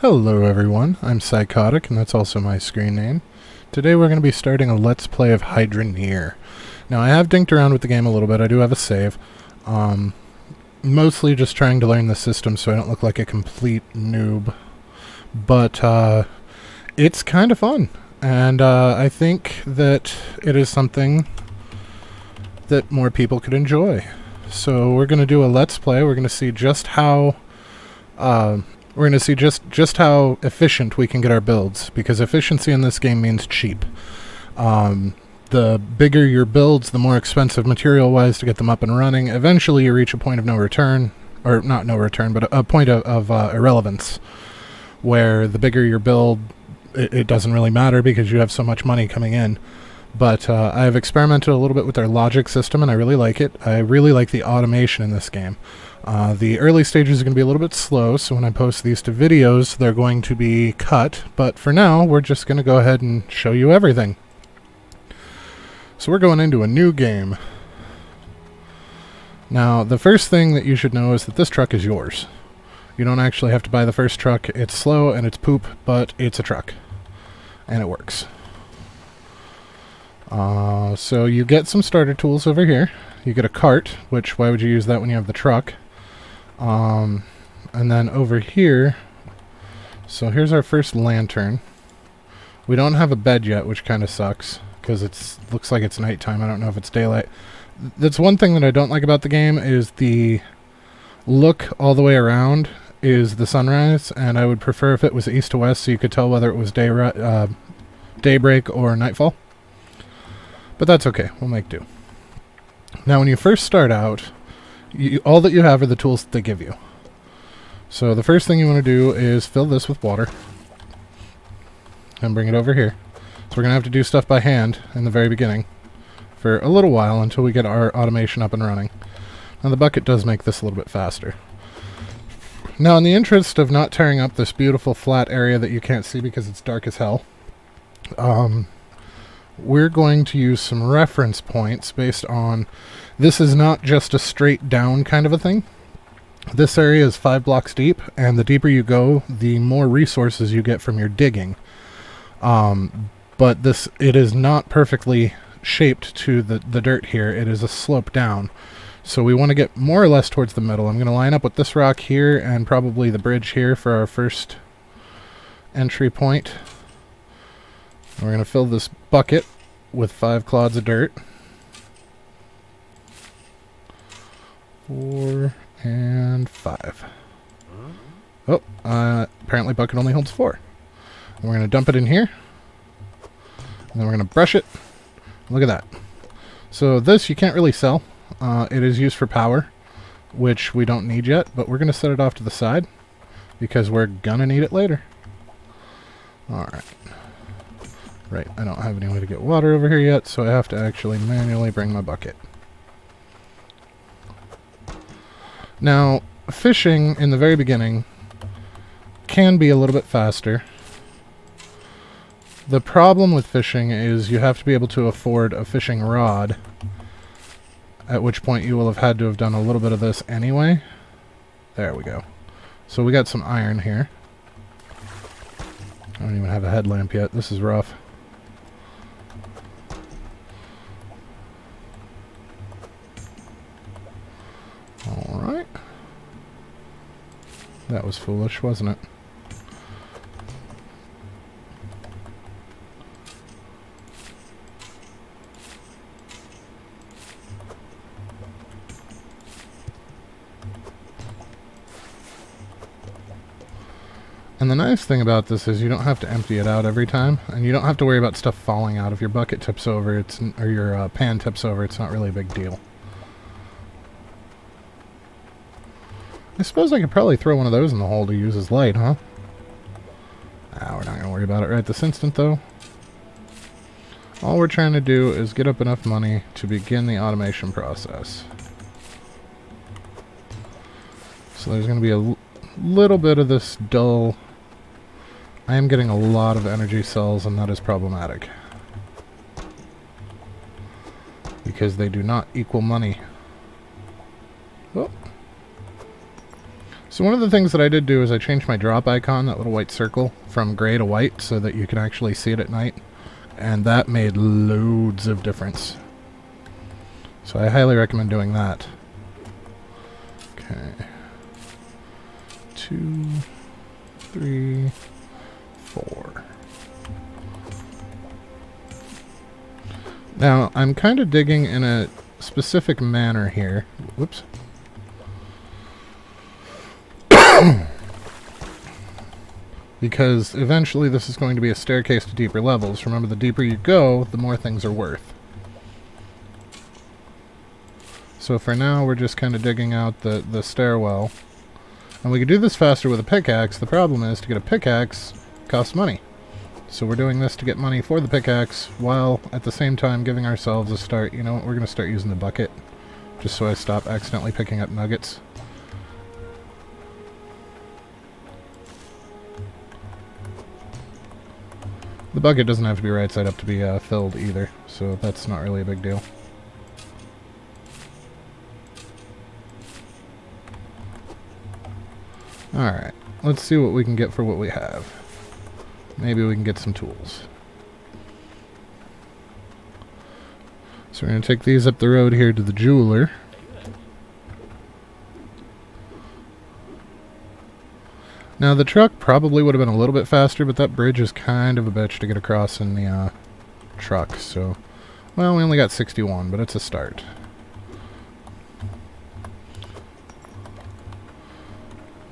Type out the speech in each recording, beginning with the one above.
Hello everyone, I'm Psychotic, and that's also my screen name. Today we're going to be starting a Let's Play of Hydroneer. Now I have dinked around with the game a little bit, I do have a save. Mostly just trying to learn the system so I don't look like a complete noob. But it's kind of fun, and I think that it is something that more people could enjoy. So we're going to do a Let's Play, we're going to see just how... we're going to see just how efficient we can get our builds, because efficiency in this game means cheap. The bigger your builds, the more expensive material-wise to get them up and running. Eventually you reach a point of no return, or not no return, but a point of irrelevance, where the bigger your build, it doesn't really matter because you have so much money coming in. But I've experimented a little bit with their logic system, and I really like it. I really like the automation in this game. The early stages are going to be a little bit slow, so when I post these to videos, they're going to be cut. But for now, we're just going to go ahead and show you everything. So we're going into a new game. Now, the first thing that you should know is that this truck is yours. You don't actually have to buy the first truck. It's slow and it's poop, but it's a truck. And it works. So you get some starter tools over here. You get a cart, which why would you use that when you have the truck? And then over here, so here's our first lantern. We don't have a bed yet, which kind of sucks, because it looks like it's nighttime. I don't know if it's daylight. That's one thing that I don't like about the game, is the look all the way around is the sunrise, and I would prefer if it was east to west so you could tell whether it was daybreak or nightfall. But that's okay, we'll make do. Now when you first start out, all that you have are the tools that they give you. So the first thing you want to do is fill this with water and bring it over here. So we're going to have to do stuff by hand in the very beginning for a little while until we get our automation up and running. Now the bucket does make this a little bit faster. Now in the interest of not tearing up this beautiful flat area that you can't see because it's dark as hell, we're going to use some reference points based on... This is not just a straight down kind of a thing. This area is 5 blocks deep, and the deeper you go, the more resources you get from your digging. But it is not perfectly shaped to the dirt here. It is a slope down. So we want to get more or less towards the middle. I'm going to line up with this rock here and probably the bridge here for our first entry point. We're going to fill this bucket with 5 clods of dirt. 4 and 5. Oh, apparently bucket only holds 4. And we're going to dump it in here. And then we're going to brush it. Look at that. So this you can't really sell. It is used for power, which we don't need yet, but we're going to set it off to the side because we're going to need it later. Alright. Right, I don't have any way to get water over here yet, so I have to actually manually bring my bucket. Now, fishing in the very beginning can be a little bit faster. The problem with fishing is you have to be able to afford a fishing rod, at which point you will have had to have done a little bit of this anyway. There we go. So we got some iron here. I don't even have a headlamp yet. This is rough. Alright. That was foolish, wasn't it? And the nice thing about this is you don't have to empty it out every time, and you don't have to worry about stuff falling out. If your bucket tips over, or your pan tips over, it's not really a big deal. I suppose I could probably throw one of those in the hole to use as light, huh? Ah, we're not going to worry about it right this instant, though. All we're trying to do is get up enough money to begin the automation process. So there's going to be a little bit of this dull... I am getting a lot of energy cells, and that is problematic. Because they do not equal money. Oh. So one of the things that I did do is I changed my drop icon, that little white circle, from gray to white so that you can actually see it at night. And that made loads of difference. So I highly recommend doing that. Okay. 2, 3, 4. Now, I'm kind of digging in a specific manner here. Whoops. Because eventually this is going to be a staircase to deeper levels. Remember, the deeper you go, the more things are worth. So for now, we're just kind of digging out the stairwell. And we could do this faster with a pickaxe. The problem is, to get a pickaxe costs money. So we're doing this to get money for the pickaxe, while at the same time giving ourselves a start. You know what, we're going to start using the bucket, just so I stop accidentally picking up nuggets. The bucket doesn't have to be right side up to be filled either, so that's not really a big deal. Alright, let's see what we can get for what we have. Maybe we can get some tools. So we're going to take these up the road here to the jeweler. Now the truck probably would have been a little bit faster, but that bridge is kind of a bitch to get across in the truck, so... Well, we only got 61, but it's a start.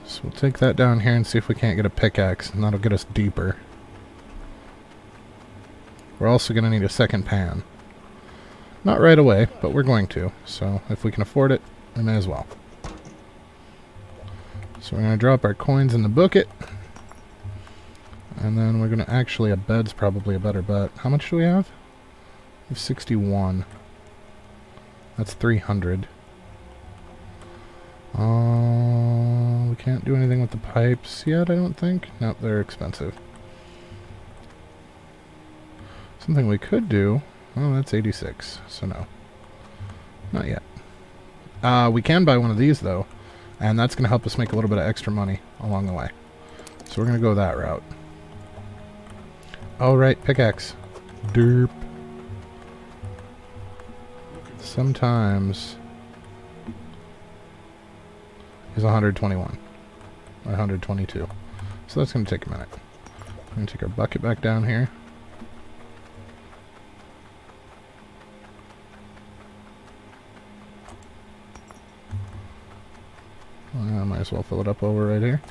So we'll take that down here and see if we can't get a pickaxe, and that'll get us deeper. We're also going to need a second pan. Not right away, but we're going to, so if we can afford it, we may as well. So we're going to drop our coins in the bucket. And then we're going to actually, a bed's probably a better bet. How much do we have? We have 61. That's 300. We can't do anything with the pipes yet, I don't think. Nope, they're expensive. Something we could do... Oh, that's 86, so no. Not yet. We can buy one of these, though. And that's going to help us make a little bit of extra money along the way. So we're going to go that route. Oh, right, pickaxe. Derp. Sometimes is 121. Or 122. So that's going to take a minute. We're going to take our bucket back down here. I might as well fill it up over right here.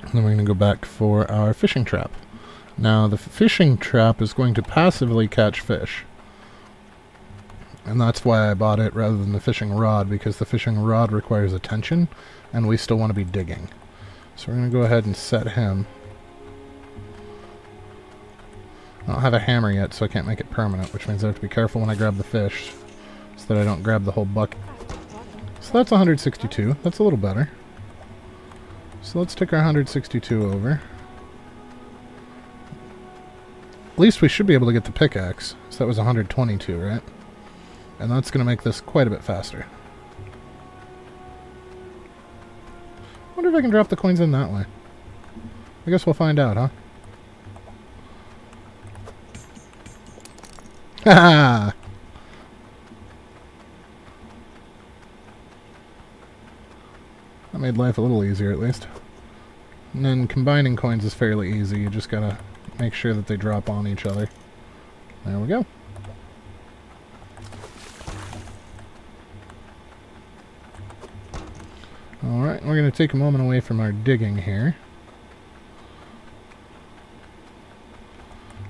And then we're going to go back for our fishing trap. Now, the fishing trap is going to passively catch fish. And that's why I bought it rather than the fishing rod, because the fishing rod requires attention, and we still want to be digging. So we're going to go ahead and set him. I don't have a hammer yet, so I can't make it permanent, which means I have to be careful when I grab the fish, so that I don't grab the whole bucket. So that's 162. That's a little better. So let's take our 162 over. At least we should be able to get the pickaxe. So that was 122, right? And that's going to make this quite a bit faster. I wonder if I can drop the coins in that way. I guess we'll find out, huh? Haha! That made life a little easier, at least. And then combining coins is fairly easy. You just gotta make sure that they drop on each other. There we go. Alright, we're gonna take a moment away from our digging here.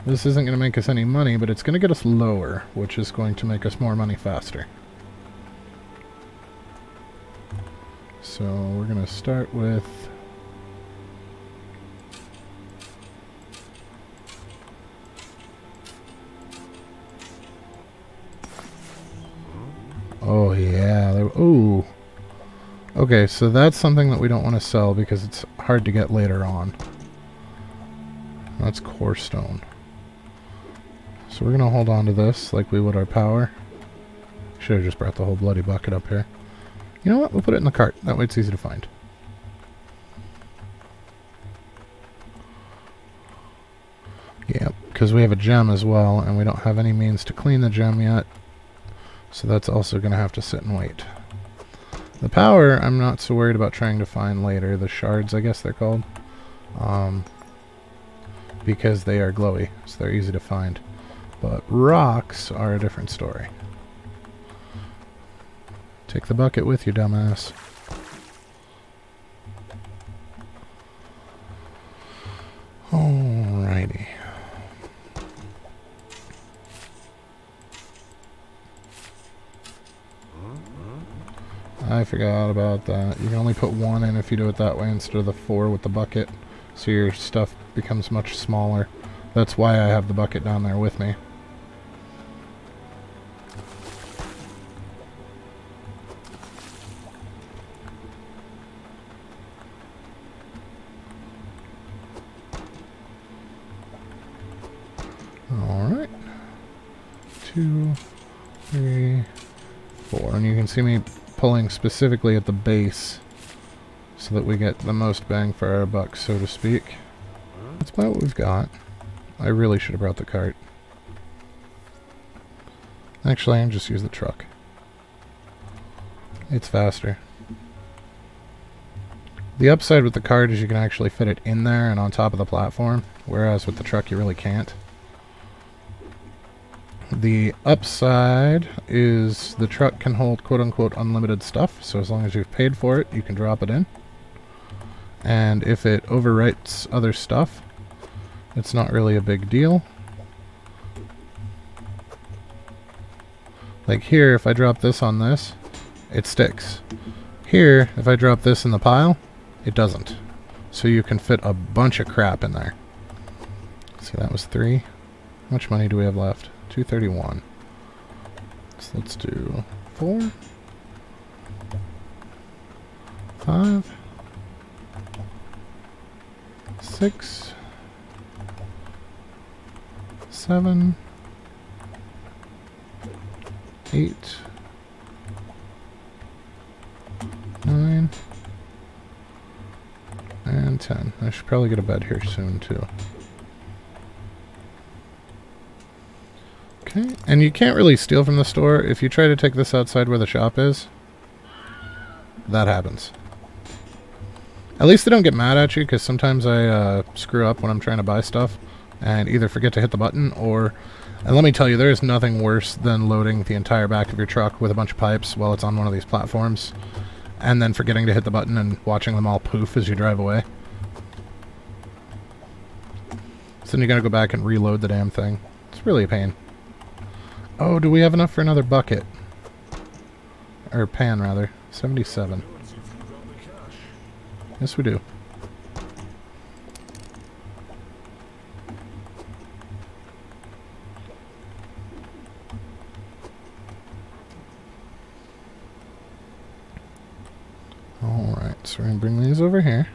This isn't going to make us any money, but it's going to get us lower, which is going to make us more money faster. So we're going to start with... Oh yeah, ooh. Okay, so that's something that we don't want to sell because it's hard to get later on. That's core stone. So we're going to hold on to this like we would our power. Should have just brought the whole bloody bucket up here. You know what? We'll put it in the cart. That way it's easy to find. Yep, because we have a gem as well, and we don't have any means to clean the gem yet. So that's also going to have to sit and wait. The power, I'm not so worried about trying to find later. The shards, I guess they're called. Because they are glowy, so they're easy to find. But rocks are a different story. Take the bucket with you, dumbass. Alrighty. I forgot about that. You can only put one in if you do it that way instead of the 4 with the bucket. So your stuff becomes much smaller. That's why I have the bucket down there with me. Alright. 2, 3, 4. And you can see me pulling specifically at the base so that we get the most bang for our buck, so to speak. That's about what we've got. I really should have brought the cart. Actually, I can just use the truck. It's faster. The upside with the cart is you can actually fit it in there and on top of the platform, whereas with the truck you really can't. The upside is the truck can hold quote-unquote unlimited stuff, so as long as you've paid for it, you can drop it in. And if it overwrites other stuff, it's not really a big deal. Like here, if I drop this on this, it sticks. Here, if I drop this in the pile, it doesn't. So you can fit a bunch of crap in there. See, that was 3. How much money do we have left? 231. So let's do 4, 5, 6, 7, 8, 9, and 10. I should probably get a bed here soon too. Okay, and you can't really steal from the store. If you try to take this outside where the shop is, that happens. At least they don't get mad at you, because sometimes I screw up when I'm trying to buy stuff and either forget to hit the button or... And let me tell you, there is nothing worse than loading the entire back of your truck with a bunch of pipes while it's on one of these platforms and then forgetting to hit the button and watching them all poof as you drive away. So then you gotta go back and reload the damn thing. It's really a pain. Oh, do we have enough for another bucket? Or pan, rather. 77. Yes, we do. Alright, so we're going to bring these over here.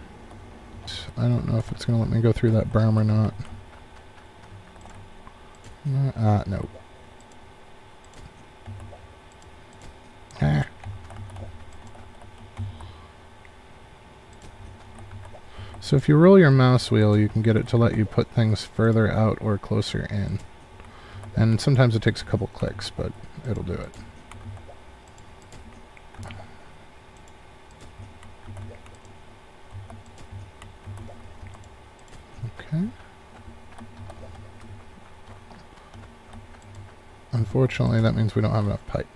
I don't know if it's going to let me go through that berm or not. No. Ah. So if you roll your mouse wheel, you can get it to let you put things further out or closer in. And sometimes it takes a couple clicks, but it'll do it. Okay. Unfortunately, that means we don't have enough pipe.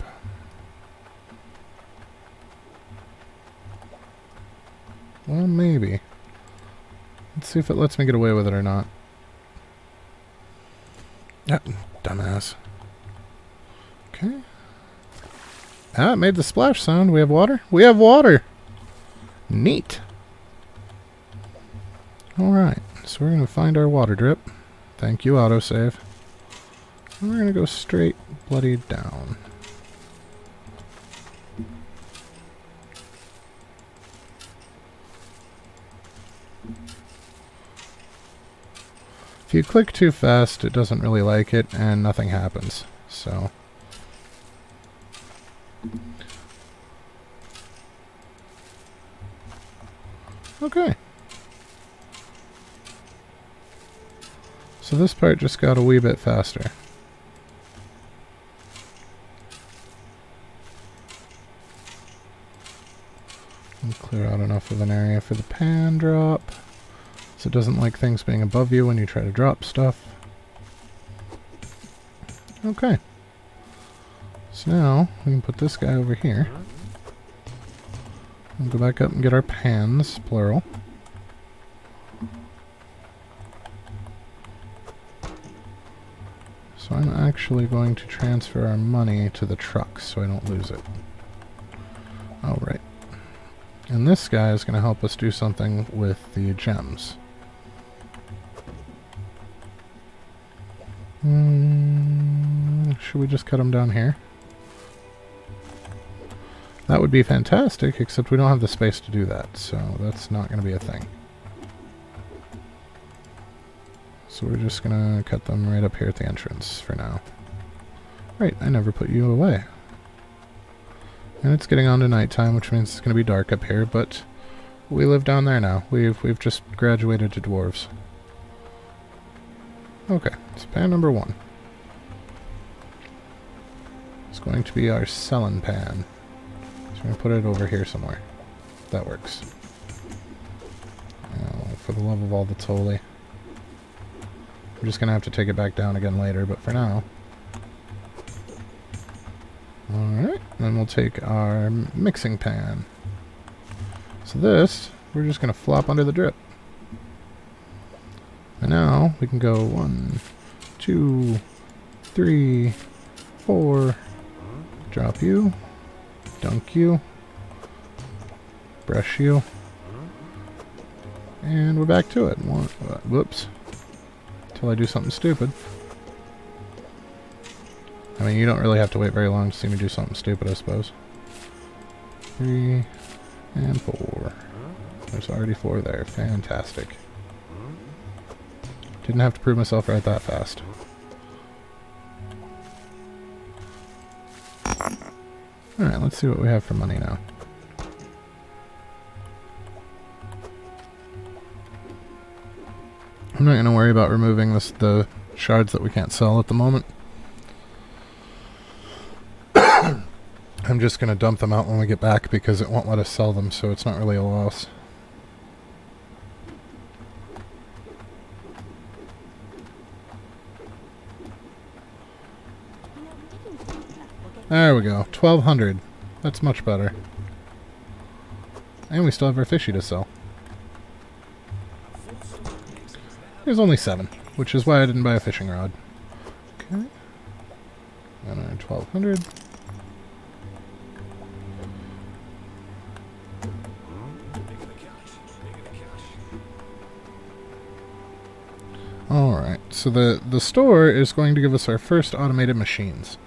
Well, maybe. Let's see if it lets me get away with it or not. Yep, dumbass. Okay. Ah, it made the splash sound. We have water? We have water! Neat. Alright, so we're going to find our water drip. Thank you, autosave. And we're going to go straight bloody down. If you click too fast, it doesn't really like it, and nothing happens. So, Okay. So this part just got a wee bit faster. And clear out enough of an area for the pan drop, so it doesn't like things being above you when you try to drop stuff. Okay. So now we can put this guy over here. And go back up and get our pans, plural. So I'm actually going to transfer our money to the truck so I don't lose it. Alright. And this guy is going to help us do something with the gems. Should we just cut them down here? That would be fantastic, except we don't have the space to do that, so that's not going to be a thing. So we're just going to cut them right up here at the entrance for now. Right, I never put you away. And it's getting on to nighttime, which means it's going to be dark up here, but we live down there now. We've just graduated to dwarves. Okay, so pan number 1. It's going to be our selling pan. So we're going to put it over here somewhere. That works. Oh, for the love of all that's holy. We're just going to have to take it back down again later, but for now. Alright, then we'll take our mixing pan. So this, we're just going to flop under the drip. And now we can go 1, 2, 3, 4. Drop you. Dunk you. Brush you. And we're back to it. Whoops. Until I do something stupid. I mean, you don't really have to wait very long to see me do something stupid, I suppose. 3 and 4. There's already 4 there. Fantastic. Didn't have to prove myself right that fast. Alright, let's see what we have for money now. I'm not going to worry about removing the shards that we can't sell at the moment. I'm just going to dump them out when we get back because it won't let us sell them, so it's not really a loss. There we go. 1,200. That's much better. And we still have our fishy to sell. There's only 7, which is why I didn't buy a fishing rod. Okay. And our 1,200. Alright, so the store is going to give us our first automated machines.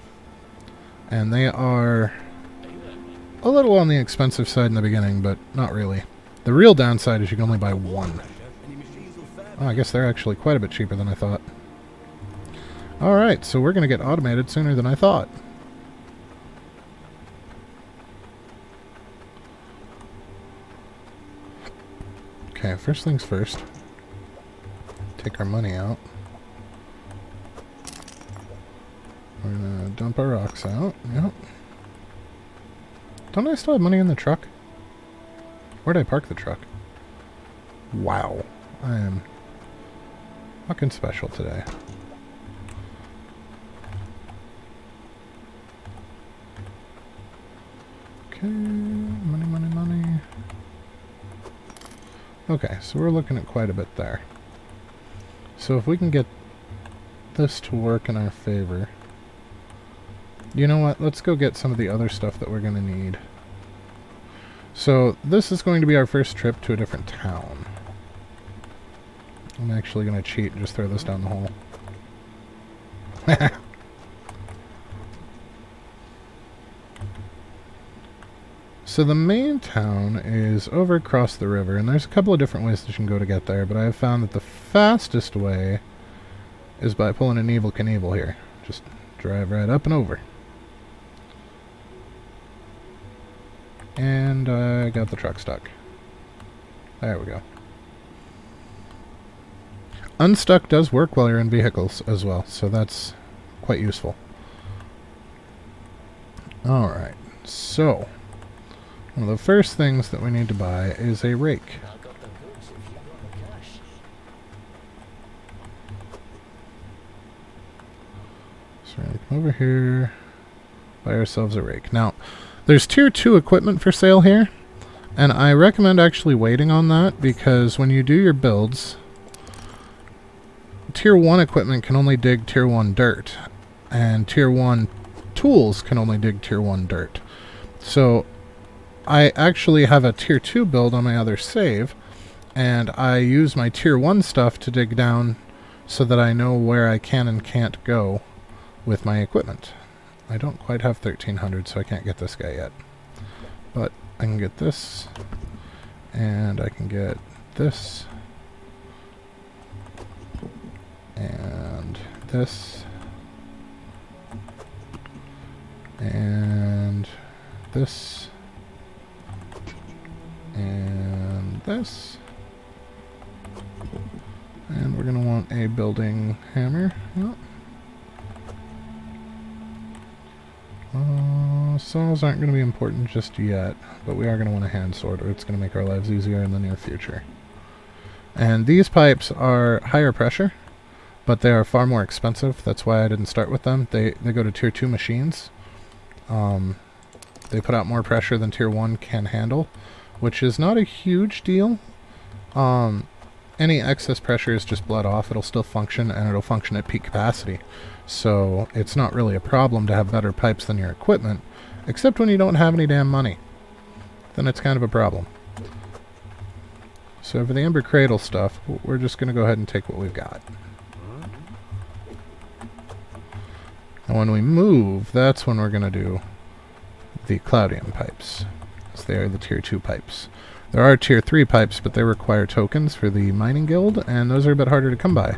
And they are a little on the expensive side in the beginning, but not really. The real downside is you can only buy 1. Oh, I guess they're actually quite a bit cheaper than I thought. Alright, so we're going to get automated sooner than I thought. Okay, first things first. Take our money out. We're gonna dump our rocks out. Yep. Don't I still have money in the truck? Where'd I park the truck? Wow. I am fucking special today. Okay. Money, money, money. Okay, so we're looking at quite a bit there. So if we can get this to work in our favor... You know what? Let's go get some of the other stuff that we're going to need. So this is going to be our first trip to a different town. I'm actually going to cheat and just throw this down the hole. So the main town is over across the river, and there's a couple of different ways that you can go to get there, but I have found that the fastest way is by pulling an Evel Knievel here. Just drive right up and over. And I got the truck stuck. There we go. Unstuck does work while you're in vehicles as well, so that's quite useful. Alright, so one of the first things that we need to buy is a rake. So we're going to come over here, buy ourselves a rake. Now, there's tier 2 equipment for sale here, and I recommend actually waiting on that, because when you do your builds, tier 1 equipment can only dig tier 1 dirt, and tier 1 tools can only dig tier 1 dirt. So I actually have a tier 2 build on my other save, and I use my tier 1 stuff to dig down so that I know where I can and can't go with my equipment. I don't quite have 1300, so I can't get this guy yet. But I can get this, and I can get this, and this, and this, and this, and we're going to want a building hammer. Yep. Saws aren't going to be important just yet, but we are going to want a hand sword, or it's going to make our lives easier in the near future. And these pipes are higher pressure, but they are far more expensive. That's why I didn't start with them. They go to tier 2 machines. They put out more pressure than tier 1 can handle, which is not a huge deal. Any excess pressure is just bled off. It'll still function, and it'll function at peak capacity. So it's not really a problem to have better pipes than your equipment, except when you don't have any damn money. Then it's kind of a problem. So for the Ember Cradle stuff, we're just going to go ahead and take what we've got. And when we move, that's when we're going to do the Cloudium pipes, as they are the tier 2 pipes. There are tier 3 pipes, but they require tokens for the mining guild, and those are a bit harder to come by.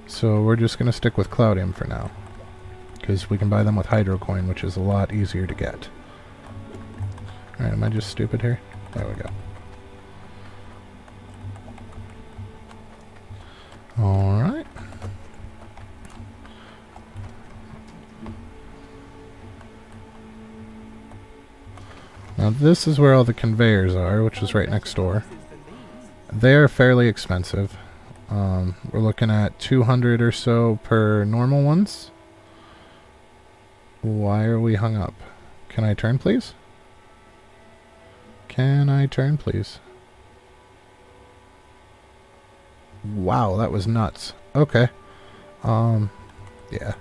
So we're just going to stick with Cloudium for now, because we can buy them with Hydrocoin, which is a lot easier to get. Alright, am I just stupid here? There we go. Alright. Now this is where all the conveyors are, which is right next door. They are fairly expensive. We're looking at 200 or so per normal ones. Why are we hung up? Can I turn, please? Can I turn, please? Wow, that was nuts. Okay. Yeah.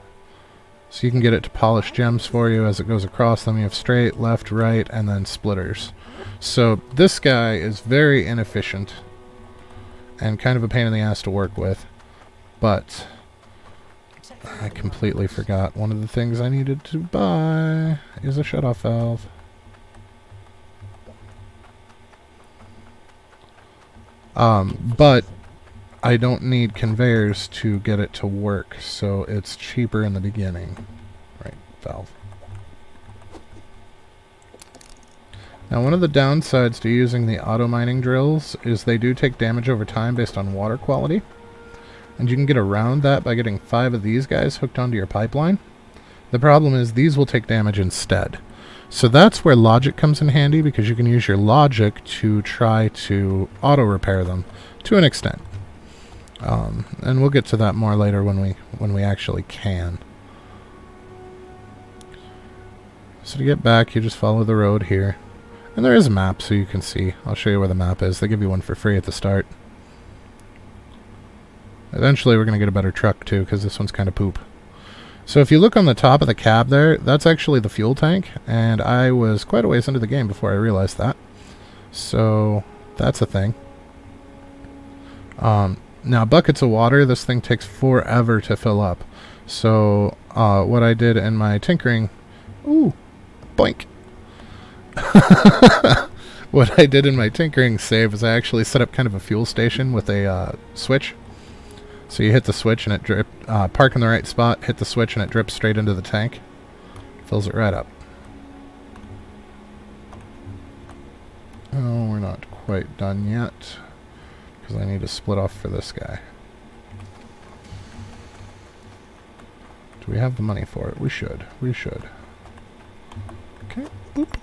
So you can get it to polish gems for you as it goes across them. You have straight, left, right, and then splitters. So this guy is very inefficient and kind of a pain in the ass to work with. But I completely forgot one of the things I needed to buy is a shutoff valve. But I don't need conveyors to get it to work, so it's cheaper in the beginning. Right, valve. Now, one of the downsides to using the auto mining drills is they do take damage over time based on water quality. And you can get around that by getting 5 of these guys hooked onto your pipeline. The problem is these will take damage instead. So that's where logic comes in handy, because you can use your logic to try to auto repair them to an extent. And we'll get to that more later when we actually can. So to get back, you just follow the road here. And there is a map, so you can see. I'll show you where the map is. They give you one for free at the start. Eventually we're going to get a better truck too, because this one's kind of poop. So if you look on the top of the cab there, that's actually the fuel tank, and I was quite a ways into the game before I realized that. So that's a thing. Now buckets of water, this thing takes forever to fill up. So what I did in my tinkering... Ooh! Boink! What I did in my tinkering save is I actually set up kind of a fuel station with a switch. So you hit the switch and it park in the right spot, hit the switch and it drips straight into the tank. Fills it right up. Oh, we're not quite done yet, because I need to split off for this guy. Do we have the money for it? We should. We should. Okay, boop.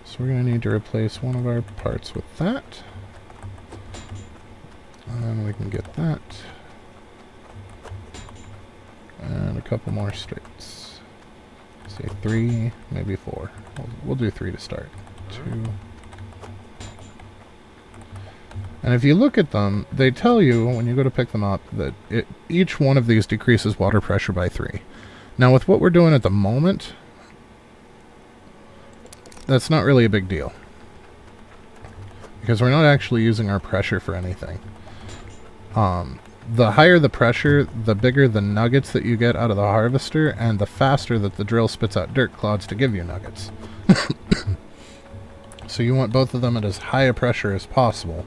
So we're going to need to replace one of our parts with that. And then we can get that. And a couple more straights. Say 3, maybe 4. We'll do 3 to start. 2. And if you look at them, they tell you, when you go to pick them up, that each one of these decreases water pressure by 3. Now, with what we're doing at the moment, that's not really a big deal. Because we're not actually using our pressure for anything. The higher the pressure, the bigger the nuggets that you get out of the harvester, and the faster that the drill spits out dirt clods to give you nuggets. So you want both of them at as high a pressure as possible,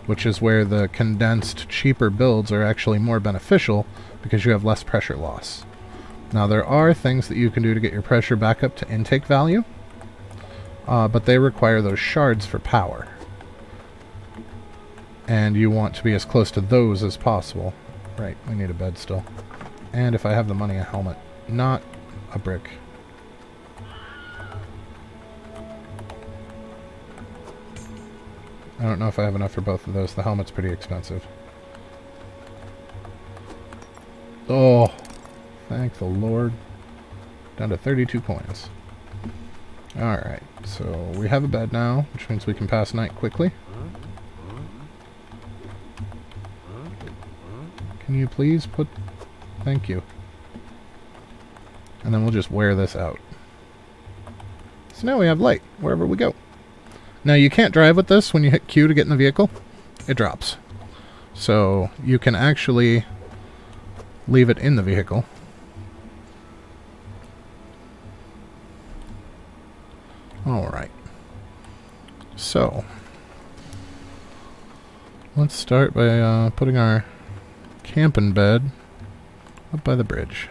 which is where the condensed, cheaper builds are actually more beneficial because you have less pressure loss. Now, there are things that you can do to get your pressure back up to intake value, but they require those shards for power. And you want to be as close to those as possible. Right, we need a bed still. And if I have the money, a helmet. Not a brick. I don't know if I have enough for both of those. The helmet's pretty expensive. Oh, thank the Lord. Down to 32 coins. Alright, so we have a bed now, which means we can pass night quickly. Can you please put... Thank you. And then we'll just wear this out. So now we have light, wherever we go. Now, you can't drive with this when you hit Q to get in the vehicle. It drops. So, you can actually leave it in the vehicle. Alright. So, let's start by putting our camping bed up by the bridge.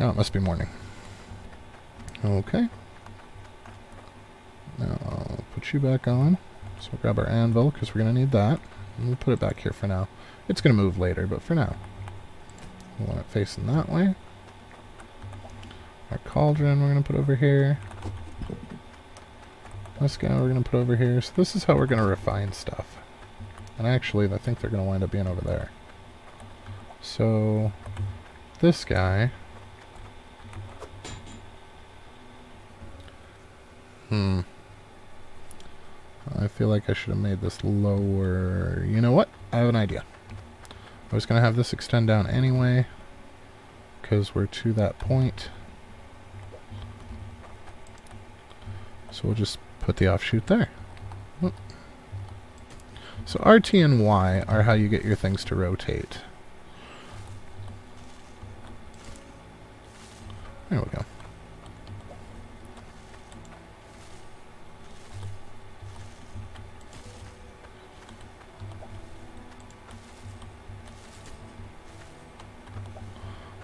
Oh, it must be morning. Okay. Now I'll put you back on. So we'll grab our anvil, because we're going to need that. And we'll put it back here for now. It's going to move later, but for now. We want it facing that way. Our cauldron we're going to put over here. This guy we're going to put over here. So this is how we're going to refine stuff. And actually, I think they're going to wind up being over there. So, this guy... I feel like I should have made this lower. You know what? I have an idea. I was going to have this extend down anyway, because we're to that point. So we'll just put the offshoot there. Whoop. So RT and Y are how you get your things to rotate. There we go.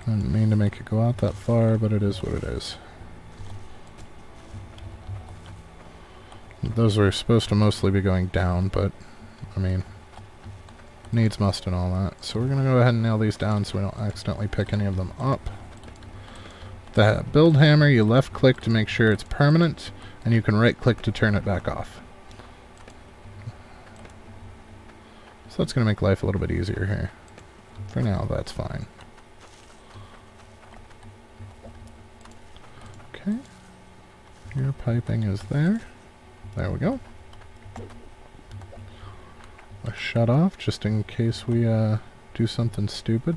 I didn't mean to make it go out that far, but it is what it is. Those were supposed to mostly be going down, but, I mean, needs must and all that. So we're going to go ahead and nail these down so we don't accidentally pick any of them up. The build hammer, you left click to make sure it's permanent, and you can right click to turn it back off. So that's going to make life a little bit easier here. For now, that's fine. Okay. Your piping is there. There we go. A shut off, just in case we do something stupid.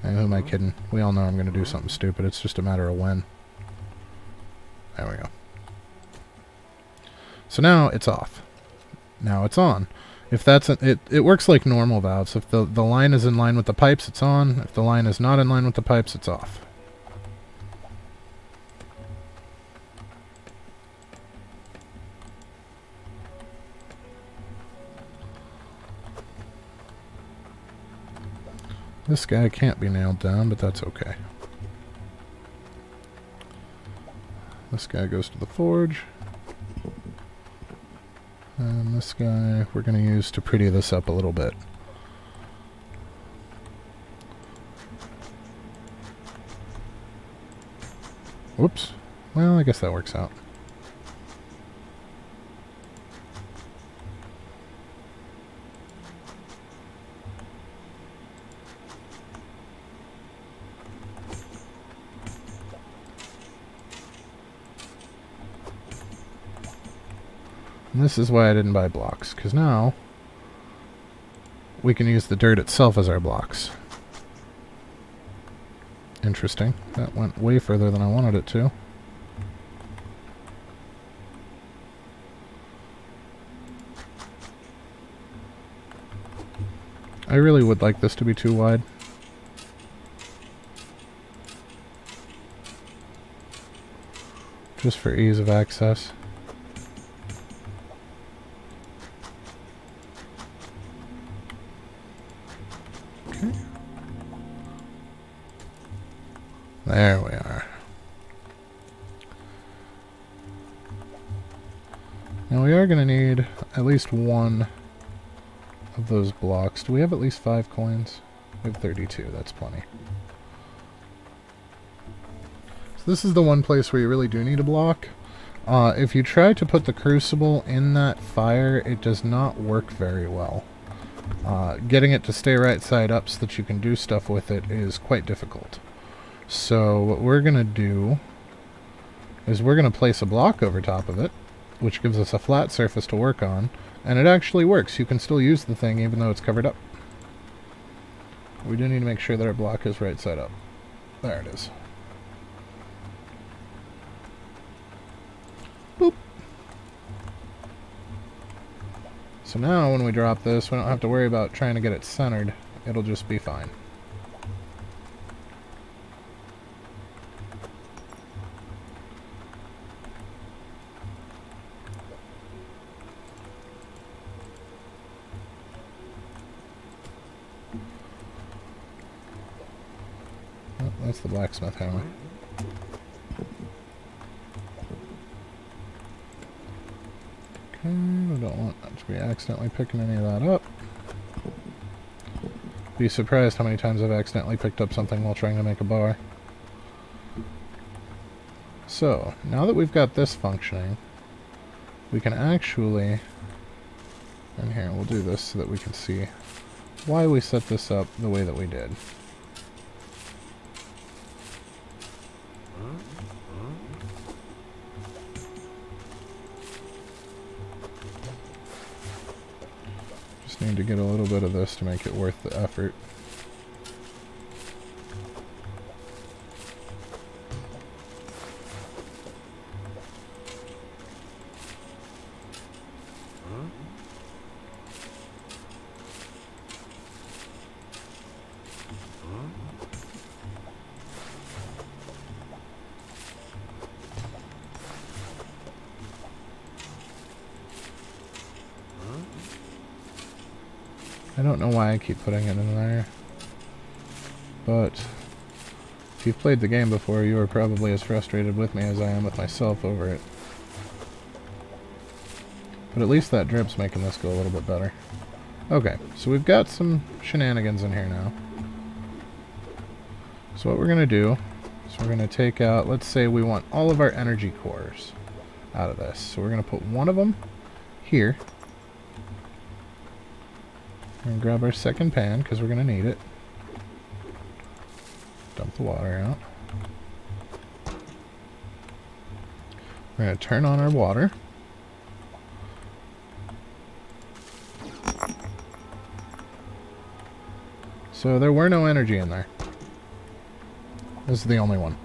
And who am I kidding? We all know I'm going to do something stupid. It's just a matter of when. There we go. So now it's off. Now it's on. If that's it works like normal valves. If the line is in line with the pipes, it's on. If the line is not in line with the pipes, it's off. This guy can't be nailed down, but that's okay. This guy goes to the forge. And this guy we're going to use to pretty this up a little bit. Whoops. Well, I guess that works out. And this is why I didn't buy blocks, because now we can use the dirt itself as our blocks. Interesting. That went way further than I wanted it to. I really would like this to be too wide. Just for ease of access. Okay. There we are. Now we are going to need at least one of those blocks. Do we have at least 5 coins? We have 32. That's plenty. So this is the one place where you really do need a block. If you try to put the crucible in that fire, it does not work very well. Getting it to stay right side up so that you can do stuff with it is quite difficult. So what we're going to do is we're going to place a block over top of it, which gives us a flat surface to work on, and it actually works. You can still use the thing even though it's covered up. We do need to make sure that our block is right side up. There it is. Boop. So now when we drop this, we don't have to worry about trying to get it centered. It'll just be fine. Oh, that's the blacksmith hammer. Okay, we don't want to be accidentally picking any of that up. Be surprised how many times I've accidentally picked up something while trying to make a bar. So, now that we've got this functioning, we can actually, and here, we'll do this so that we can see why we set this up the way that we did. Just need to get a little bit of this to make it worth the effort. I don't know why I keep putting it in there, but if you've played the game before, you are probably as frustrated with me as I am with myself over it. But at least that drip's making this go a little bit better. Okay, so we've got some shenanigans in here now. So what we're going to do is we're going to take out, let's say we want all of our energy cores out of this. So we're going to put one of them here. And grab our second pan, because we're going to need it. Dump the water out. We're going to turn on our water. So there were no energy in there. This is the only one.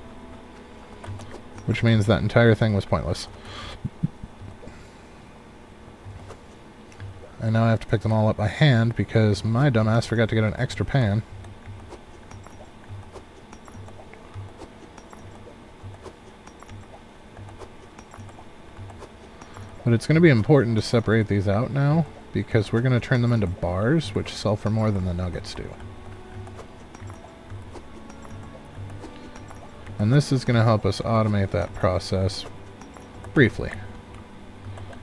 Which means that entire thing was pointless. And now I have to pick them all up by hand because my dumbass forgot to get an extra pan. But it's going to be important to separate these out now because we're going to turn them into bars which sell for more than the nuggets do. And this is going to help us automate that process briefly.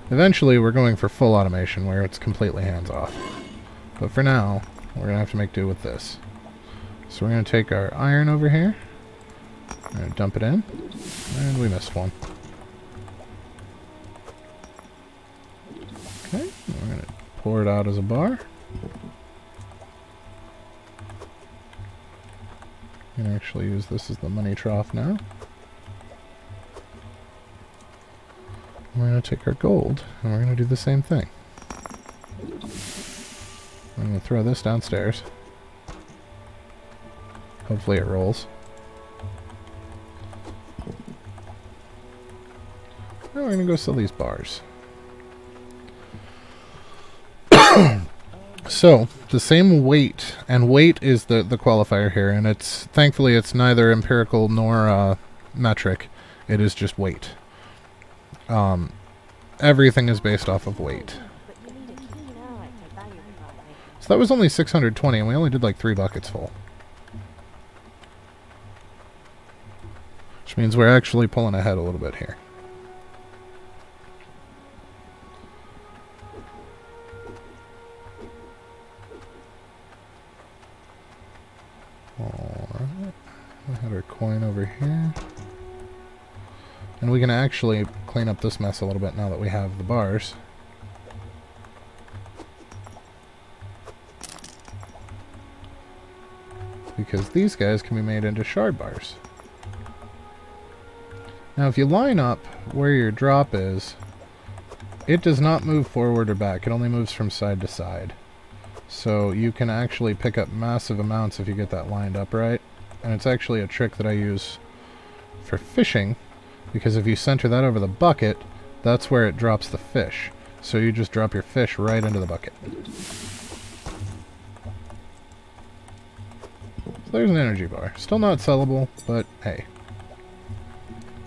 Eventually, we're going for full automation where it's completely hands-off. But for now, we're going to have to make do with this. So we're going to take our iron over here. We're going to dump it in. And we missed one. Okay, we're going to pour it out as a bar. I'm going to actually use this as the money trough now. We're going to take our gold, and we're going to do the same thing. I'm going to throw this downstairs. Hopefully it rolls. Now we're going to go sell these bars. So, the same weight, and weight is the qualifier here, and thankfully it's neither empirical nor metric. It is just weight. Everything is based off of weight. So that was only 620, and we only did like 3 buckets full. Which means we're actually pulling ahead a little bit here. Alright, we had our coin over here. And we can actually clean up this mess a little bit now that we have the bars. Because these guys can be made into shard bars. Now if you line up where your drop is, it does not move forward or back. It only moves from side to side. So you can actually pick up massive amounts if you get that lined up right. And it's actually a trick that I use for fishing, because if you center that over the bucket, that's where it drops the fish. So you just drop your fish right into the bucket. So there's an energy bar. Still not sellable, but hey.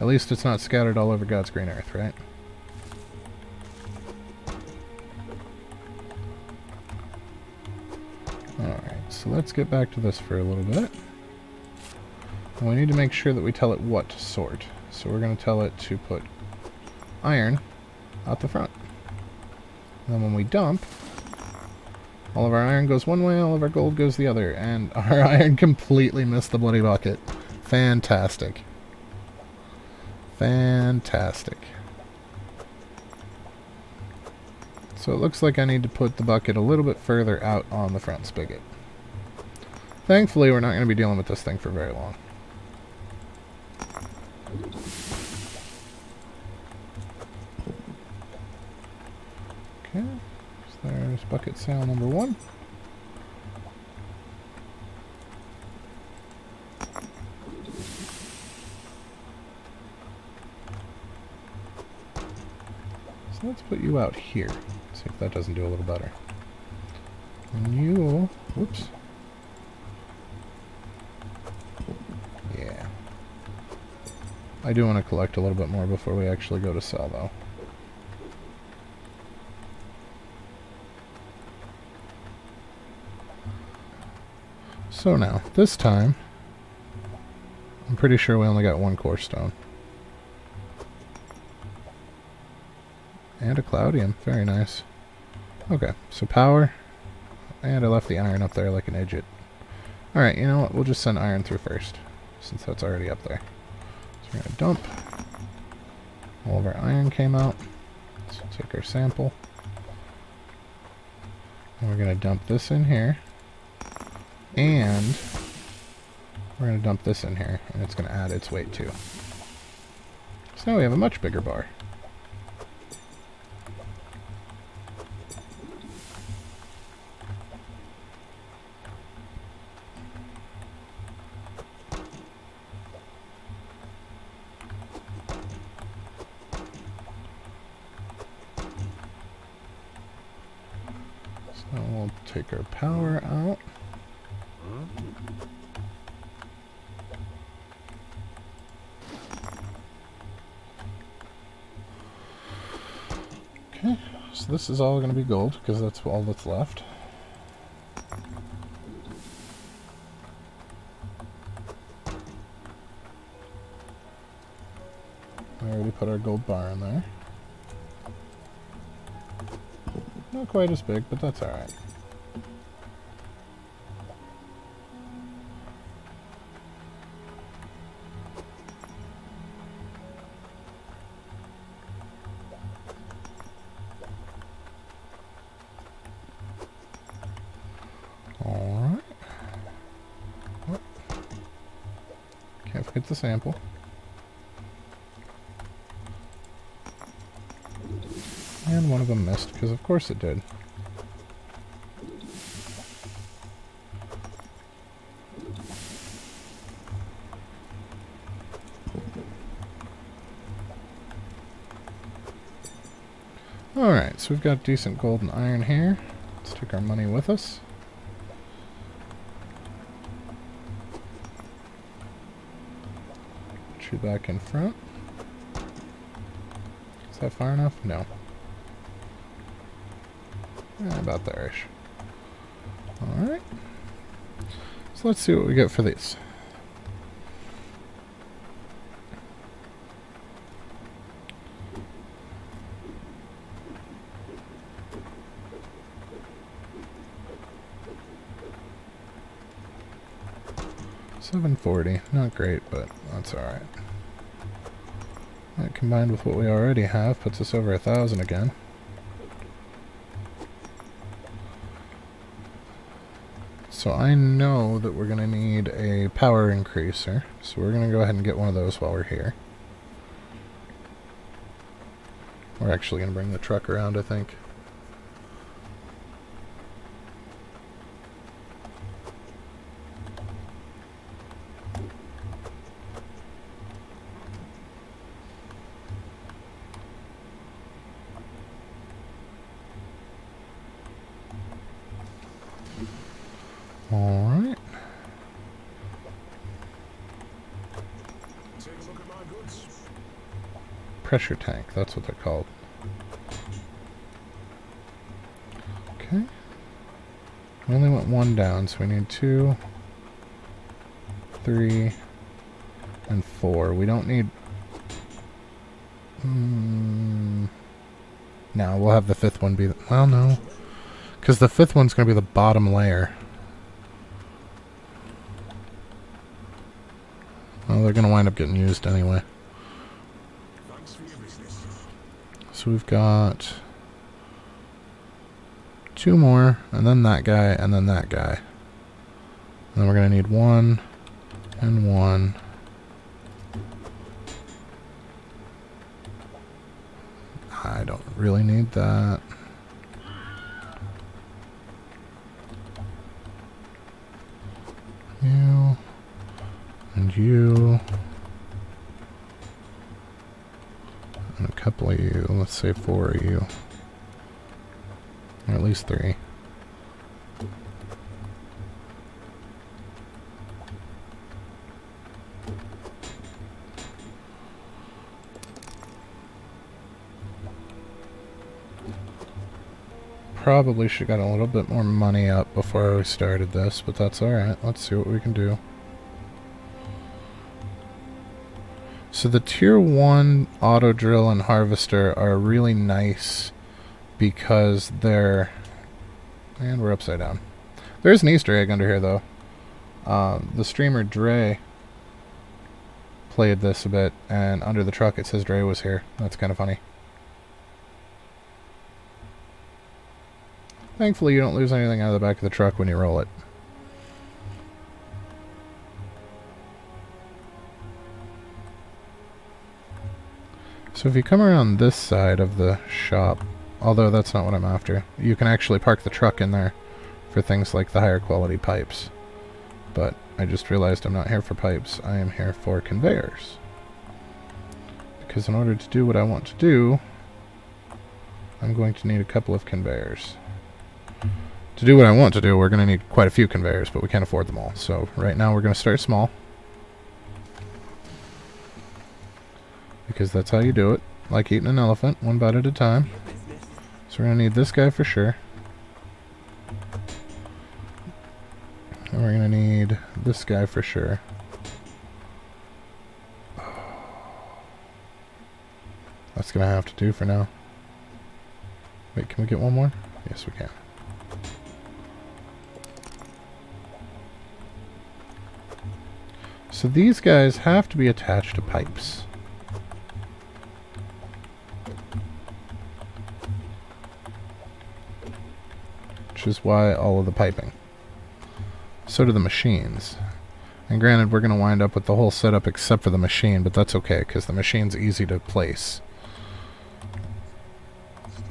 At least it's not scattered all over God's green earth, right? Alright, so let's get back to this for a little bit. And we need to make sure that we tell it what to sort. So we're going to tell it to put iron out the front. And then when we dump, all of our iron goes one way, all of our gold goes the other. And our iron completely missed the bloody bucket. Fantastic. Fantastic. So it looks like I need to put the bucket a little bit further out on the front spigot. Thankfully, we're not going to be dealing with this thing for very long. Okay, so there's bucket sale number 1. So let's put you out here. See if that doesn't do a little better. And you... whoops. Yeah. I do want to collect a little bit more before we actually go to sell, though. So now, this time, I'm pretty sure we only got 1 core stone. And a cloudium. Very nice. Okay, so power. And I left the iron up there like an idiot. Alright, you know what? We'll just send iron through first, since that's already up there. So we're going to dump. All of our iron came out. So take our sample. And we're going to dump this in here. And we're going to dump this in here, and it's going to add its weight too. So now we have a much bigger bar. So we'll take our power out. Okay, so this is all going to be gold, because that's all that's left. We already put our gold bar in there. Not quite as big, but that's alright. Alright. Can't forget the sample. And one of them missed, because of course it did. Alright, so we've got decent gold and iron here. Let's take our money with us. Put you back in front. Is that far enough? No. About there-ish. Alright. So let's see what we get for these. $740. Not great, but that's alright. That combined with what we already have puts us over 1,000 again. So I know that we're going to need a power increaser, so we're going to go ahead and get one of those while we're here. We're actually going to bring the truck around, I think. Alright. Pressure tank, that's what they're called. Okay. We only went one down, so we need 2, 3, and 4. We don't need... No, we'll have the 5th one be... Well, no. Because the 5th one's going to be the bottom layer. Well, they're going to wind up getting used anyway. So we've got 2 more, and then that guy, and then that guy. And then we're going to need 1 and 1. I don't really need that. You. And you. And a couple of you. Let's say 4 of you. Or at least 3. Probably should have got a little bit more money up before we started this, but that's alright. Let's see what we can do. So the tier 1 auto drill and harvester are really nice because they're... And we're upside down. There's an Easter egg under here though. The streamer Dre played this a bit, and under the truck it says Dre was here. That's kind of funny. Thankfully you don't lose anything out of the back of the truck when you roll it. So if you come around this side of the shop, although that's not what I'm after, you can actually park the truck in there for things like the higher quality pipes. But I just realized I'm not here for pipes, I am here for conveyors. Because in order to do what I want to do, I'm going to need a couple of conveyors. To do what I want to do, we're going to need quite a few conveyors, but we can't afford them all. So right now we're going to start small. Because that's how you do it. Like eating an elephant, one bite at a time. So we're going to need this guy for sure. And we're going to need this guy for sure. It's gonna have to do for now. Wait, can we get one more? Yes, we can. So these guys have to be attached to pipes. Which is why all of the piping. So do the machines. And granted, we're going to wind up with the whole setup except for the machine, but that's okay, because the machine's easy to place.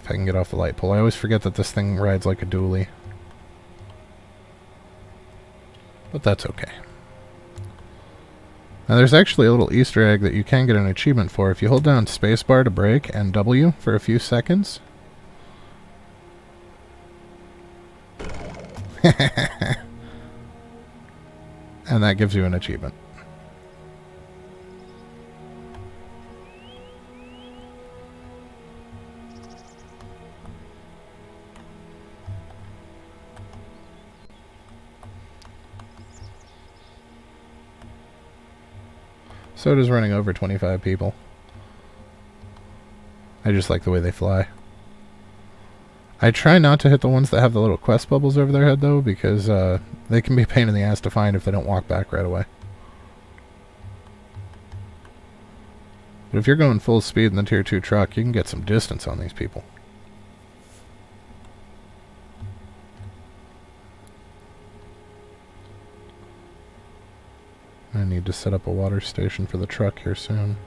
If I can get off the light pole. I always forget that this thing rides like a dually. But that's okay. Now there's actually a little Easter egg that you can get an achievement for. If you hold down spacebar to brake and W for a few seconds. And that gives you an achievement. So does running over 25 people. I just like the way they fly. I try not to hit the ones that have the little quest bubbles over their head, though, because they can be a pain in the ass to find if they don't walk back right away. But if you're going full speed in the Tier 2 truck, you can get some distance on these people. I need to set up a water station for the truck here soon.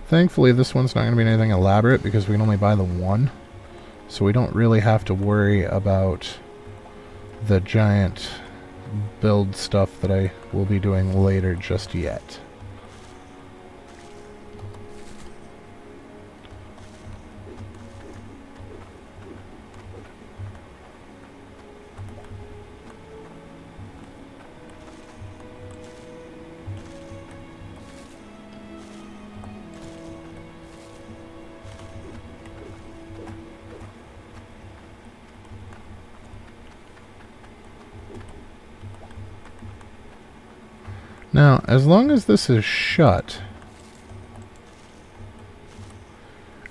Thankfully, this one's not going to be anything elaborate because we can only buy the one. So we don't really have to worry about the giant build stuff that I will be doing later just yet. Now, as long as this is shut,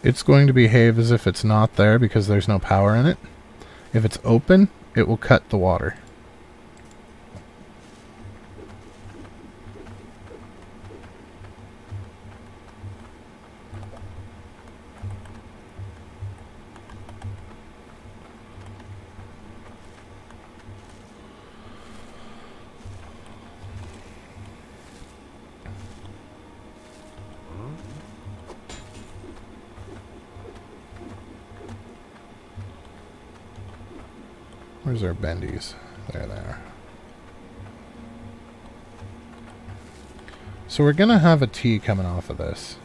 it's going to behave as if it's not there because there's no power in it. If it's open, it will cut the water. Where's our bendies? There they are. So we're going to have a T coming off of this.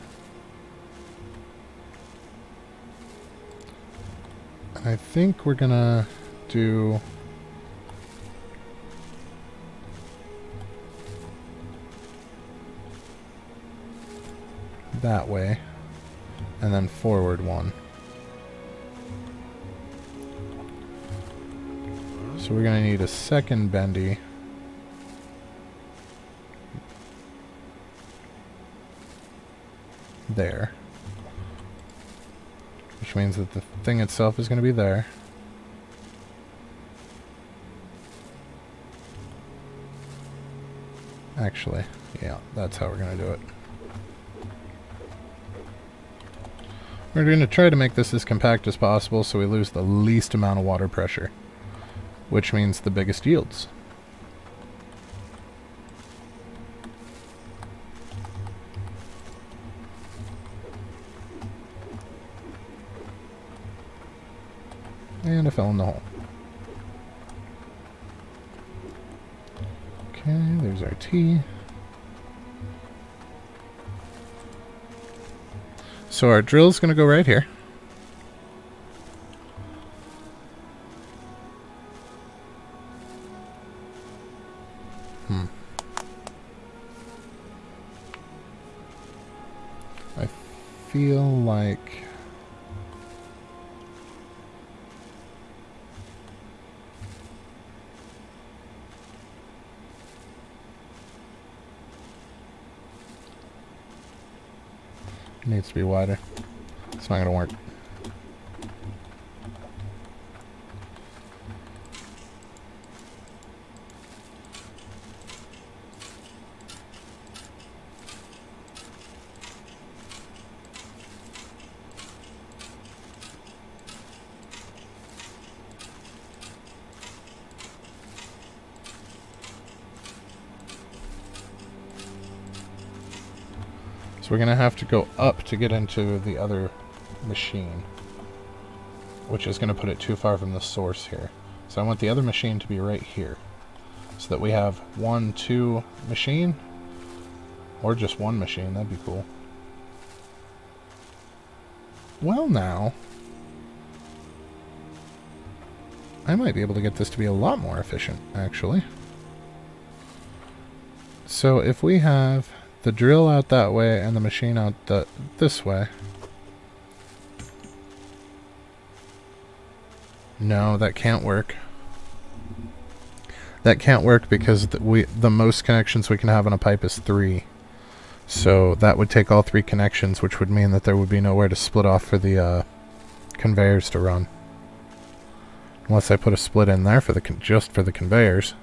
And I think we're going to do... that way. And then forward one. So we're going to need a second bendy. There. Which means that the thing itself is going to be there. Actually, yeah, that's how we're going to do it. We're going to try to make this as compact as possible so we lose the least amount of water pressure. Which means the biggest yields. And I fell in the hole. Okay, there's our T. So our drill's going to go right here. I feel like needs to be wider. It's not going to work. So we're going to have to go up to get into the other machine, which is going to put it too far from the source here. So I want the other machine to be right here, so that we have 1, 2 machine, or just one machine. That'd be cool. Well, now I might be able to get this to be a lot more efficient, actually. So if we have the drill out that way and the machine out this way. No, that can't work. That can't work because the most connections we can have on a pipe is 3. So that would take all 3 connections, which would mean that there would be nowhere to split off for the conveyors to run. Unless I put a split in there for just for the conveyors.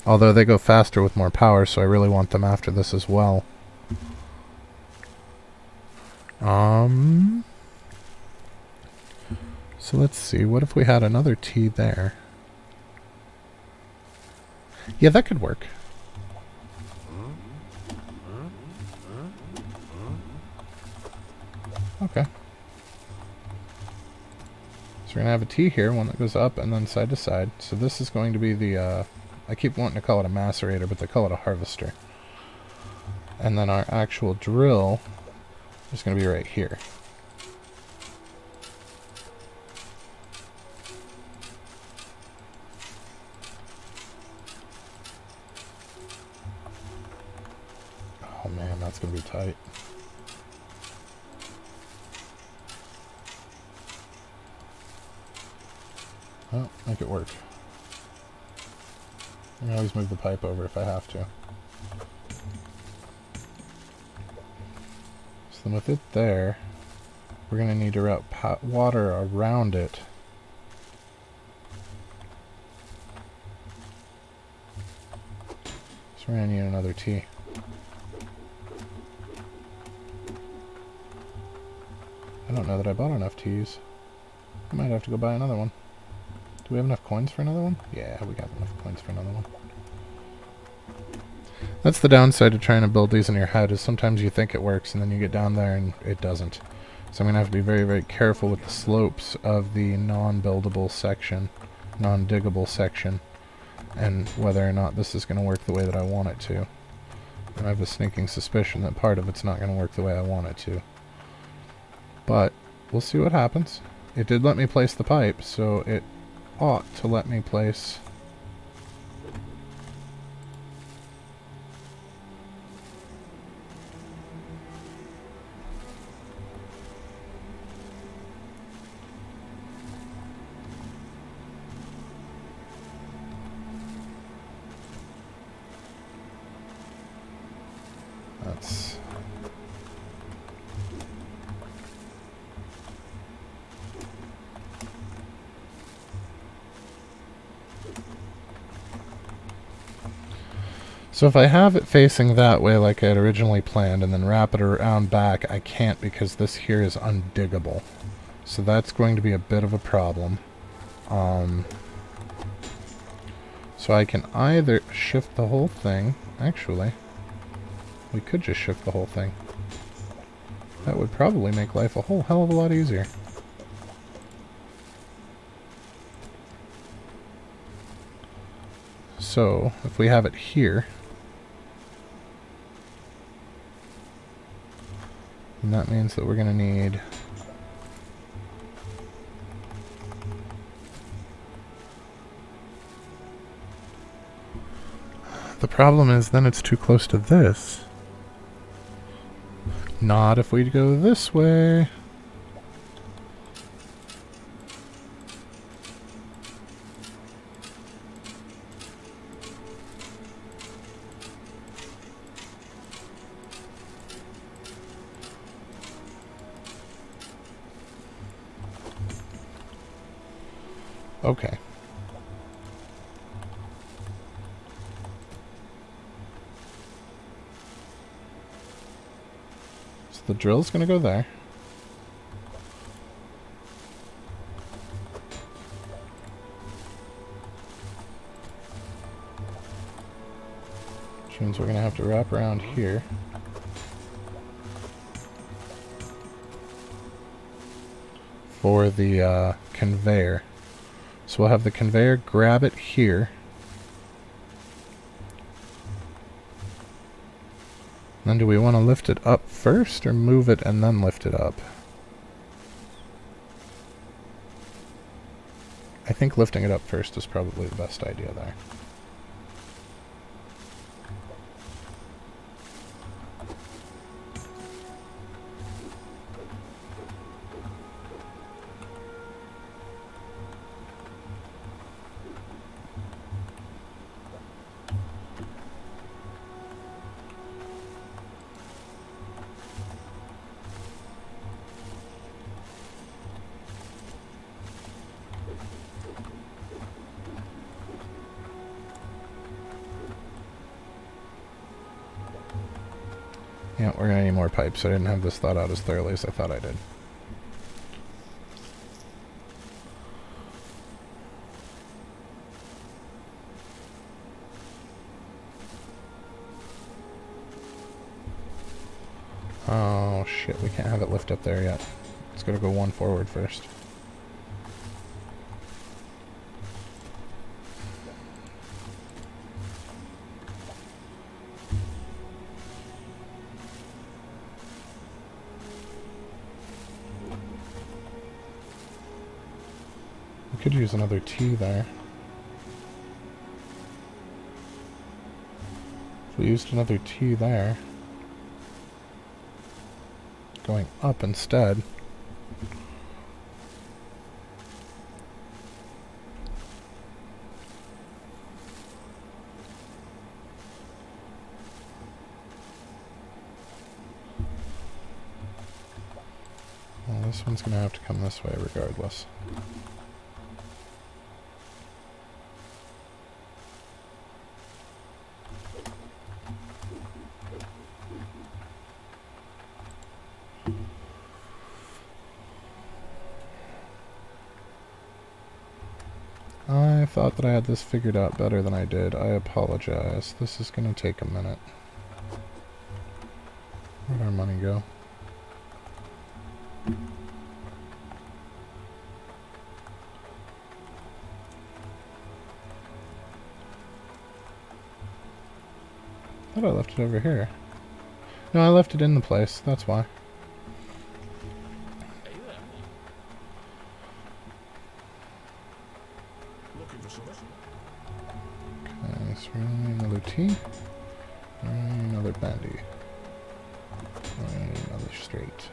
Although they go faster with more power, so I really want them after this as well. So let's see, what if we had another T there? Yeah, that could work. Okay. So we're going to have a T here, one that goes up and then side to side. So this is going to be the, I keep wanting to call it a macerator, but they call it a harvester. And then our actual drill is going to be right here. Oh man, that's going to be tight. Oh, make it work. I can always move the pipe over if I have to. So then with it there, we're going to need to route water around it. So we're going to need another T. I don't know that I bought enough T's. I might have to go buy another one. Do we have enough coins for another one? Yeah, we got enough coins for another one. That's the downside of trying to build these in your head, is sometimes you think it works and then you get down there and it doesn't. So I'm going to have to be very, very careful with the slopes of the non-buildable section, non-diggable section, and whether or not this is going to work the way that I want it to. And I have a sneaking suspicion that part of it's not going to work the way I want it to. But we'll see what happens. It did let me place the pipe, so it ought to let me place that's so if I have it facing that way like I had originally planned and then wrap it around back, I can't because this here is undiggable. So that's going to be a bit of a problem. So I can either shift the whole thing. Actually, we could just shift the whole thing. That would probably make life a whole hell of a lot easier. So if we have it here, and that means that we're going to need the problem is then it's too close to this. Not if we go this way. Okay. So the drill's gonna go there. Which means we're gonna have to wrap around here. For the conveyor. So we'll have the conveyor grab it here. Then do we want to lift it up first or move it and then lift it up? I think lifting it up first is probably the best idea there. Yeah, we're gonna need more pipes. I didn't have this thought out as thoroughly as I thought I did. Oh shit, we can't have it lift up there yet. It's gotta go one forward first. We could use another T there. If we used another T there, going up instead. Well, this one's gonna have to come this way regardless. I thought that I had this figured out better than I did. I apologize. This is going to take a minute. Where'd our money go? I thought I left it over here. No, I left it in the place. That's why. Okay, so we need another T. And another bandy. And another straight.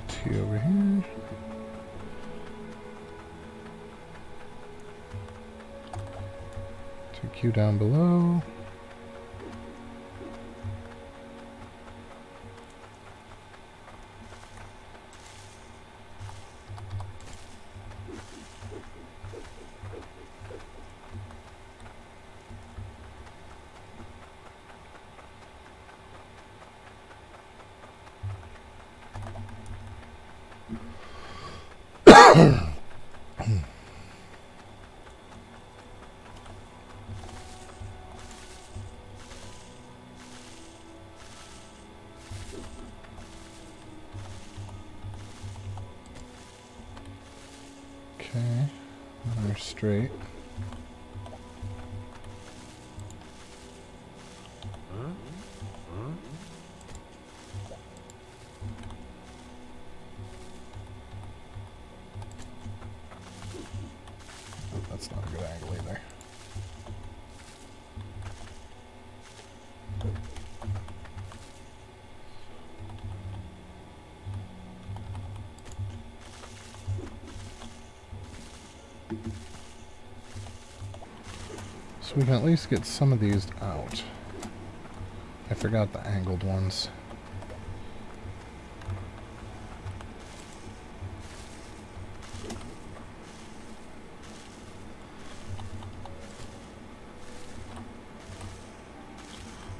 T over here. Q down below. Okay, another straight. That's not a good angle either. So So we can at least get some of these out. I forgot the angled ones.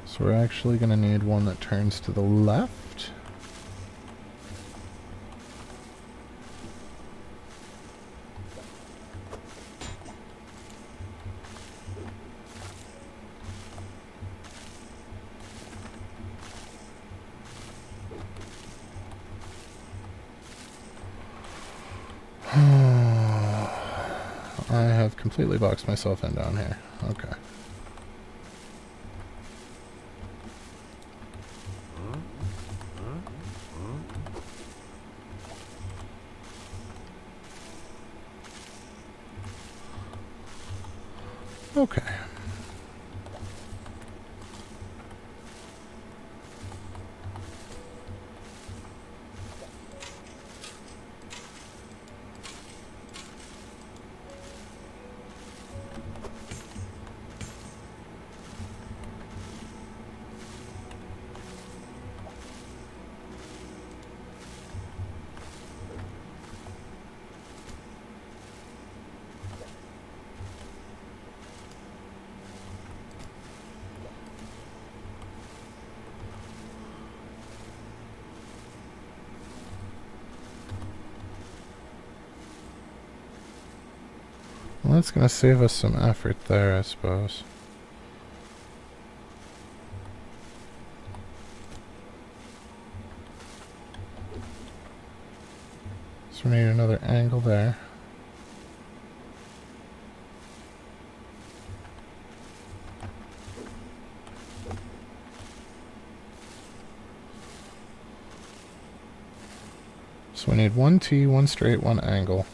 So we're actually going to need one that turns to the left. I have completely boxed myself in down here. Okay. Okay. Well, that's going to save us some effort there, I suppose. So we need another angle there. So we need one T, one straight, one angle.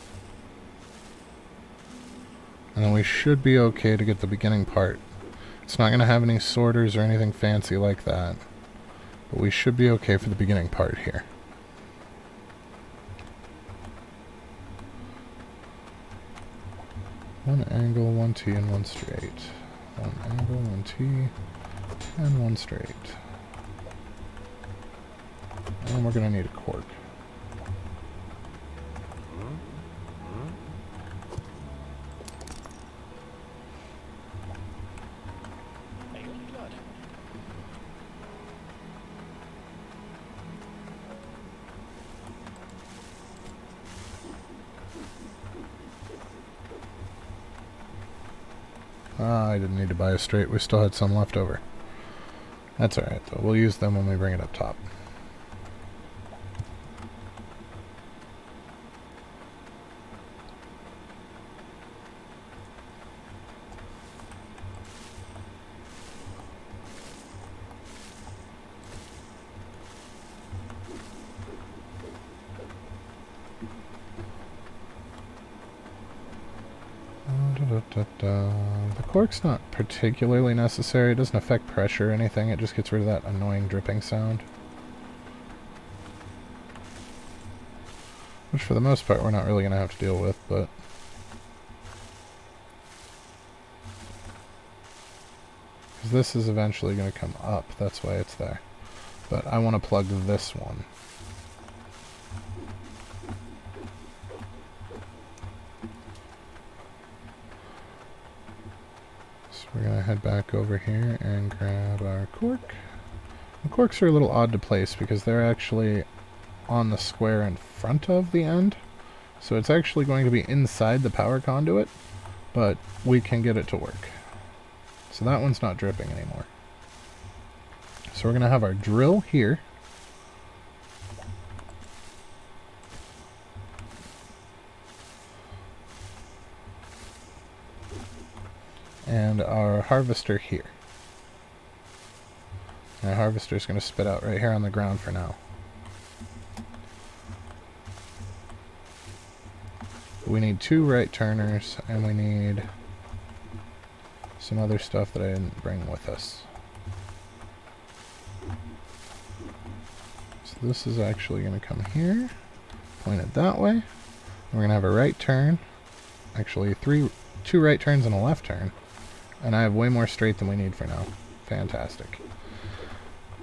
And then we should be okay to get the beginning part. It's not going to have any sorters or anything fancy like that. But we should be okay for the beginning part here. One angle, one T, and one straight. One angle, one T, and one straight. And we're going to need a cork. I didn't need to buy a straight. We still had some left over. That's alright, though. We'll use them when we bring it up top. The cork's not particularly necessary. It doesn't affect pressure or anything. It just gets rid of that annoying dripping sound. Which for the most part we're not really going to have to deal with, but... because this is eventually going to come up, that's why it's there. But I want to plug this one. We're going to head back over here and grab our cork. The corks are a little odd to place because they're actually on the square in front of the end. So it's actually going to be inside the power conduit, but we can get it to work. So that one's not dripping anymore. So we're going to have our drill here. And our harvester here. Our harvester is going to spit out right here on the ground for now. We need 2 right turners, and we need some other stuff that I didn't bring with us. So this is actually going to come here, point it that way. We're going to have a right turn, actually 2 right turns and a left turn. And I have way more straight than we need for now. Fantastic.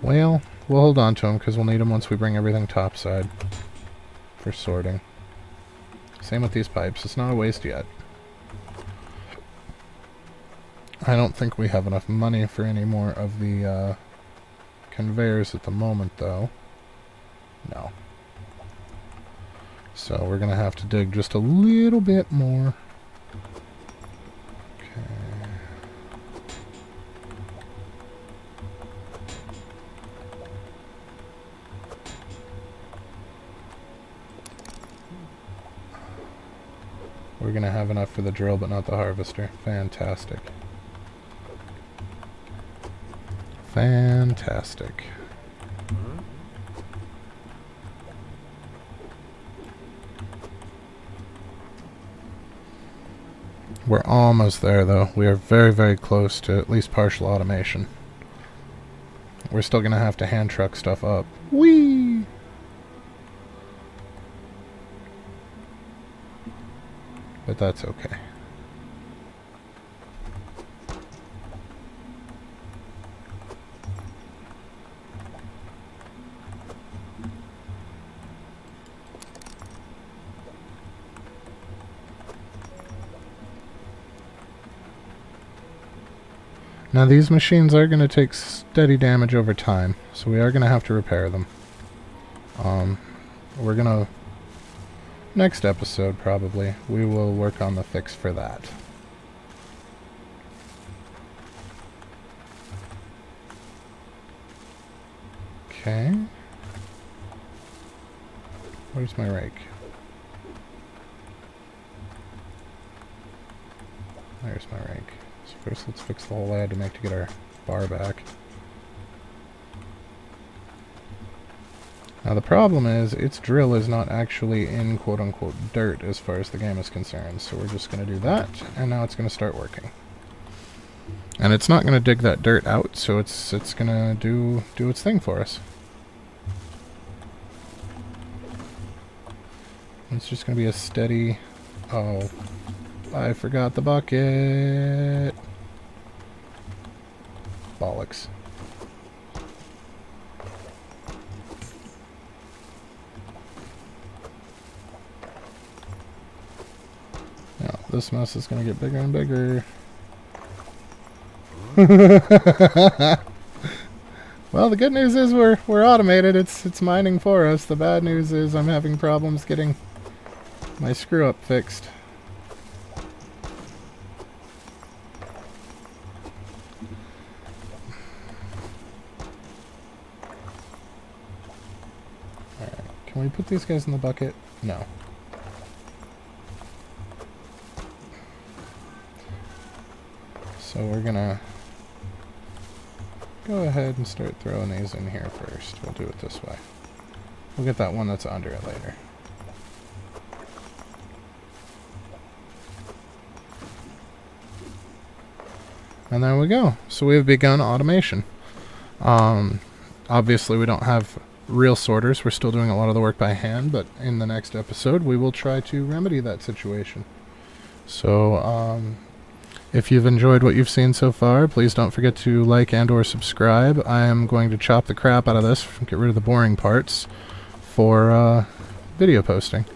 Well, we'll hold on to them because we'll need them once we bring everything topside for sorting. Same with these pipes. It's not a waste yet. I don't think we have enough money for any more of the conveyors at the moment, though. No. So we're going to have to dig just a little bit more. Okay. We're going to have enough for the drill, but not the harvester. Fantastic. Fantastic. We're almost there, though. We are very, very close to at least partial automation. We're still going to have to hand truck stuff up. Whee! But that's okay. Now these machines are going to take steady damage over time, so we are going to have to repair them. We're going to... Next episode, probably, we will work on the fix for that. Okay. Where's my rake? There's my rake. So first let's fix the hole I had to make to get our bar back. Now the problem is, its drill is not actually in quote-unquote dirt as far as the game is concerned, so we're just going to do that, and now it's going to start working. And it's not going to dig that dirt out, so it's going to do its thing for us. It's just going to be a steady... Oh, I forgot the bucket! Bollocks. Now, this mess is going to get bigger and bigger. Well, the good news is we're automated. It's mining for us. The bad news is I'm having problems getting my screw up fixed. Alright, can we put these guys in the bucket? No. So we're gonna go ahead and start throwing these in here first. We'll do it this way. We'll get that one that's under it later. And there we go. So we have begun automation. Obviously we don't have real sorters. We're still doing a lot of the work by hand, but in the next episode we will try to remedy that situation. So, if you've enjoyed what you've seen so far, please don't forget to like and or subscribe. I am going to chop the crap out of this, get rid of the boring parts, for video posting.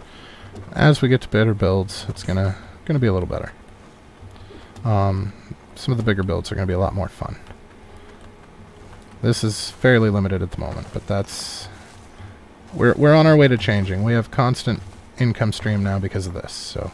As we get to better builds, it's gonna be a little better. Some of the bigger builds are going to be a lot more fun. This is fairly limited at the moment, but that's... We're on our way to changing. We have constant income stream now because of this, so...